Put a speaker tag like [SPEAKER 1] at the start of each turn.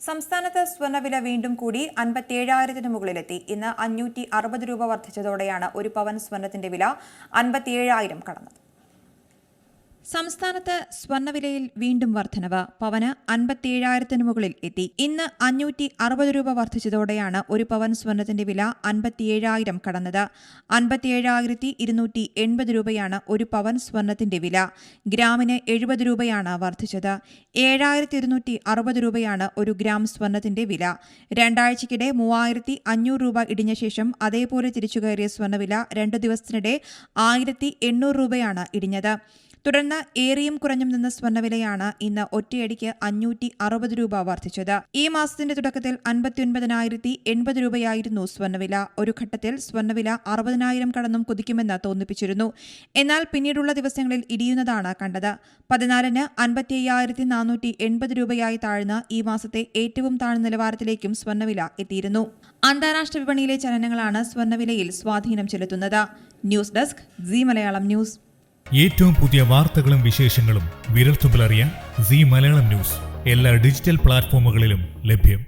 [SPEAKER 1] സംസ്ഥാനത്ത് സ്വർണ്ണവില വീണ്ടും കൂടി 57,000-ന് മുകളിലെത്തി. ഇന്ന് 560 രൂപ വർദ്ധിച്ചതോടെയാണ് ഒരു പവൻ സ്വർണ്ണത്തിന്റെ വില 57,000 കടന്നത്. സംസ്ഥാനത്ത് സ്വർണ്ണവിലയിൽ വീണ്ടും വർധനവ്. പവന് 57,000-ന് മുകളിൽ എത്തി. ഇന്ന് 560 രൂപ വർദ്ധിച്ചതോടെയാണ് ഒരു പവൻ സ്വർണ്ണത്തിന്റെ വില 57,000 കടന്നത്. 57,280 രൂപയാണ് ഒരു പവൻ സ്വർണ്ണത്തിന്റെ വില. ഗ്രാമിന് 70 രൂപയാണ് വർദ്ധിച്ചത്. 7,260 രൂപയാണ് ഒരു ഗ്രാം സ്വർണ്ണത്തിന്റെ വില. രണ്ടാഴ്ചയ്ക്കിടെ 3,500 രൂപ ഇടിഞ്ഞ ശേഷം അതേപോലെ തിരിച്ചുകയറിയ സ്വർണ്ണവില 2 ദിവസത്തിനിടെ 1,800 രൂപയാണ് ഇടിഞ്ഞത്. തുടർന്ന് ഏറിയും കുറഞ്ഞും നിന്ന സ്വർണ്ണവിലയാണ് ഇന്ന് ഒറ്റയടിക്ക് 560 രൂപ വർദ്ധിച്ചത്. ഈ മാസത്തിന്റെ തുടക്കത്തിൽ 59,080 രൂപയായിരുന്നു സ്വർണ്ണവില. ഒരു ഘട്ടത്തിൽ സ്വർണ്ണവില 60,000 കടന്നും കുതിക്കുമെന്ന് തോന്നിപ്പിച്ചിരുന്നു. എന്നാൽ പിന്നീടുള്ള ദിവസങ്ങളിൽ ഇടിയുന്നതാണ് കണ്ടത്. 14-ന് 55,480 രൂപയായി താഴ്ന്ന് ഈ മാസത്തെ ഏറ്റവും താഴ്ന്ന നിലവാരത്തിലേക്കും സ്വർണ്ണവില എത്തിയിരുന്നു. അന്താരാഷ്ട്ര വിപണിയിലെ ചലനങ്ങളാണ് സ്വർണ്ണവിലയിൽ സ്വാധീനം ചെലുത്തുന്നത്. News desk Zee Malayalam news.
[SPEAKER 2] ഏറ്റവും പുതിയ വാർത്തകളും വിശേഷങ്ങളും വിരൽത്തുമ്പിലറിയാൻ സീ മലയാളം ന്യൂസ് എല്ലാ ഡിജിറ്റൽ പ്ലാറ്റ്ഫോമുകളിലും ലഭ്യം.